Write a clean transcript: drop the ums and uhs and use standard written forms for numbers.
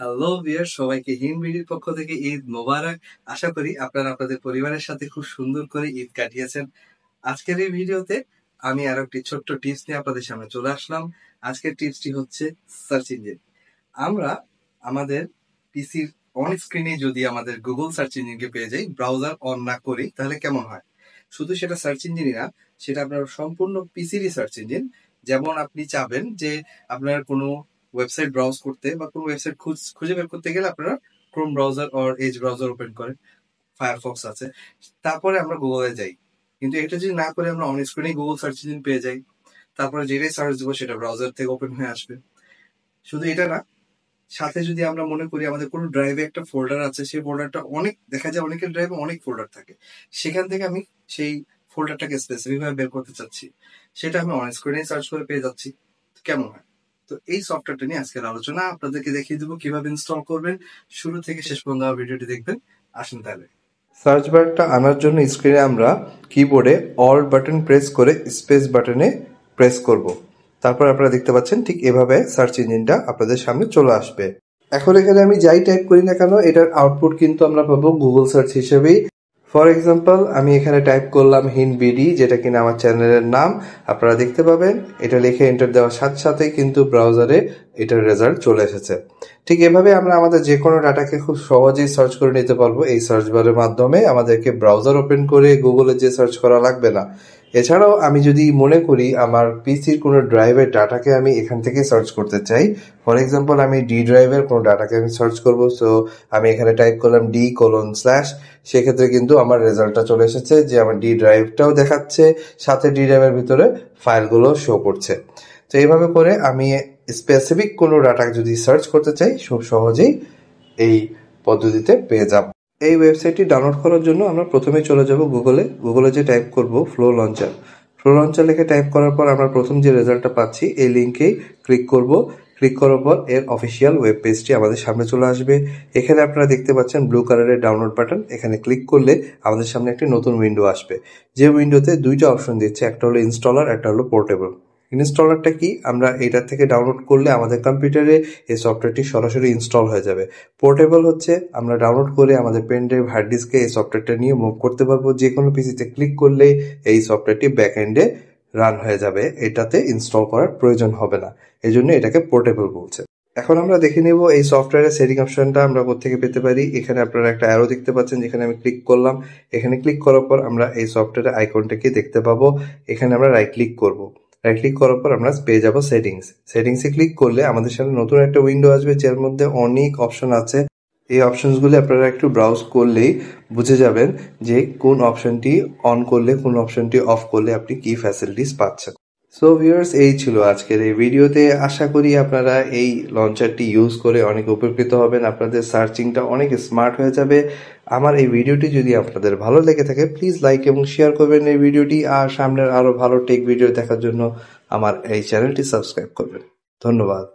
Hello viewer, সবাইকে হিন্দ পক্ষ থেকে ঈদ মোবারক। আশা করি আপনারা আপনাদের পরিবারের সাথে খুব সুন্দর করে ঈদ কাটিয়েছেন। আজকের এই ভিডিওতে আমি আরো একটি ছোট্ট টিপস নিয়ে আপনাদের সামনে চলে আসলাম। আজকের টিপসটি হচ্ছে সার্চ ইঞ্জিন। আমরা আমাদের পিসির অন স্ক্রিনে যদি আমাদের গুগল সার্চ ইঞ্জিনকে পেয়ে যাই, ব্রাউজার অন না করি, তাহলে কেমন হয়? শুধু সেটা সার্চ ইঞ্জিনই না, সেটা আপনার সম্পূর্ণ পিসিরই সার্চ ইঞ্জিন। যেমন আপনি চাবেন যে আপনার কোনো ওয়েবসাইট ব্রাউজ করতে বা কোনো ওয়েবসাইট খুঁজে বের করতে গেলে আপনারা Chrome browser or Edge browser open করেন, ফায়ারফক্স আছে, তারপরে আমরা গুগলে যাই। কিন্তু এটা যদি না করে আমরা অন স্ক্রিনে গুগল সার্চ ইঞ্জিন পেয়ে যাই, তারপরে যেটাই সার্চ দেবো সেটা ব্রাউজার থেকে ওপেন হয়ে আসবে। শুধু এটা না, সাথে যদি আমরা মনে করি আমাদের কোনো ড্রাইভে একটা ফোল্ডার আছে, সেই ফোল্ডারটা অনেক দেখা যায় অনেকের ড্রাইভে অনেক ফোল্ডার থাকে, সেখান থেকে আমি সেই ফোল্ডারটাকে স্পেসিফিক ভাবে বের করতে চাচ্ছি, সেটা আমি অন স্ক্রিনে সার্চ করে পেয়ে যাচ্ছি। কেমন হয়? তো এই সফটওয়্যারটা নিয়ে আজকের আলোচনা, আপনাদেরকে দেখিয়ে দেবো কিভাবে ইনস্টল করবেন। শুরু থেকে শেষ পর্যন্ত আমার ভিডিওটি দেখবেন। আসুন তাহলে। সার্চ বারটা আনার জন্য স্ক্রিনে আমরা কিবোর্ডে অল্ট বাটন প্রেস করে স্পেস বাটনে প্রেস করব। তারপর আপনারা দেখতে পাচ্ছেন ঠিক এভাবে সার্চ ইঞ্জিনটা আপনাদের সামনে চলে আসবে। এখন এখানে আমি যাই টাইপ করি না কেন, এটার আউটপুট কিন্তু আমরা পাবো গুগল সার্চ হিসেবেই। ফর এক্সাম্পল, আমি এখানে টাইপ করলাম হিন্দ বিডি, যেটা কিনা আমার চ্যানেলের নাম। আপনারা দেখতে পাবেন এটা লিখে এন্টার দেওয়ার সাথে সাথেই কিন্তু ব্রাউজারে এটার রেজাল্ট চলে এসেছে। ঠিক এভাবে আমরা আমাদের যে কোনো ডাটাকে খুব সহজেই সার্চ করে নিতে পারবো এই সার্চ বারের মাধ্যমে। আমাদেরকে ব্রাউজার ওপেন করে গুগলে যে সার্চ করা লাগবে না। এছাড়াও আমি যদি মনে করি আমার পিসির কোনো ড্রাইভের ডাটাকে আমি এখান থেকে সার্চ করতে চাই, ফর এক্সাম্পল আমি ডি ড্রাইভের কোনো ডাটাকে আমি সার্চ করবো, সো আমি এখানে টাইপ করলাম d:/, সেক্ষেত্রে কিন্তু আমার রেজাল্টটা চলে এসেছে যে আমার ডি ড্রাইভটাও দেখাচ্ছে, সাথে ডি ড্রাইভের ভিতরে ফাইলগুলো শো করছে। তো এইভাবে করে আমি স্পেসিফিক কোনো ডাটা যদি সার্চ করতে চাই খুব সহজেই এই পদ্ধতিতে পেয়ে যাব। এই ওয়েবসাইটটি ডাউনলোড করার জন্য আমরা প্রথমে চলে যাব গুগলে যে টাইপ করব ফ্লো লঞ্চার লিখে টাইপ করার পর আমরা প্রথম যে রেজাল্টটা পাচ্ছি এই লিঙ্কেই ক্লিক করব। ক্লিক করার পর এর অফিসিয়াল ওয়েব পেজটি আমাদের সামনে চলে আসবে। এখানে আপনারা দেখতে পাচ্ছেন ব্লু কালারের ডাউনলোড বাটন, এখানে ক্লিক করলে আমাদের সামনে একটি নতুন উইন্ডো আসবে, যে উইন্ডোতে দুইটা অপশন দিচ্ছে, একটা হলো ইনস্টলার, একটা হলো পোর্টেবল। ইনস্টলারটা কি, আমরা এটা থেকে ডাউনলোড করলে আমাদের কম্পিউটারে এই সফটওয়্যারটি সরাসরি ইনস্টল হয়ে যাবে। পোর্টেবল হচ্ছে আমরা ডাউনলোড করে আমাদের পেন ড্রাইভ, হার্ড ডিস্কে এই সফটওয়্যারটা নিয়ে মুভ করতে পারবো। যে কোনো পিসিতে ক্লিক করলেই এই সফটওয়্যারটি ব্যাক এন্ডে রান হয়ে যাবে, এটাতে ইনস্টল করার প্রয়োজন হবে না, এই জন্য এটাকে পোর্টেবল বলছে। এখন আমরা দেখে নেব এই সফটওয়্যারের সেটিং অপশনটা আমরা কোত্থেকে পেতে পারি। এখানে আপনারা একটা অ্যারো দেখতে পাচ্ছেন, যেখানে আমি ক্লিক করলাম। এখানে ক্লিক করার পর আমরা এই সফটওয়্যারের আইকনটাকে দেখতে পাবো। এখানে আমরা রাইট ক্লিক করব। রাইট ক্লিক করার পর আমরা পেয়ে যাব সেটিংসে ক্লিক করলে আমাদের সামনে নতুন একটা উইন্ডো আসবে, যার মধ্যে অনেক অপশন আছে। এই অপশনসগুলি আপনারা একটু ব্রাউজ করলেই বুঝে যাবেন যে কোন অপশনটি অন করলে কোন অপশনটি অফ করলে আপনি কি ফ্যাসিলিটিস পাচ্ছেন। সো ভিউয়ার্স, এই ছিল আজকের এই ভিডিওতে। আশা করি আপনারা এই লঞ্চারটি ইউজ করে অনেক উপকৃত হবেন, আপনাদের সার্চিংটা অনেক স্মার্ট হয়ে যাবে। আমার এই ভিডিওটি যদি আপনাদের ভালো লেগে থাকে প্লিজ লাইক এবং শেয়ার করবেন এই ভিডিওটি, আর সামনের আরো ভালো টেক ভিডিও দেখার জন্য আমার এই চ্যানেলটি সাবস্ক্রাইব করবেন। ধন্যবাদ।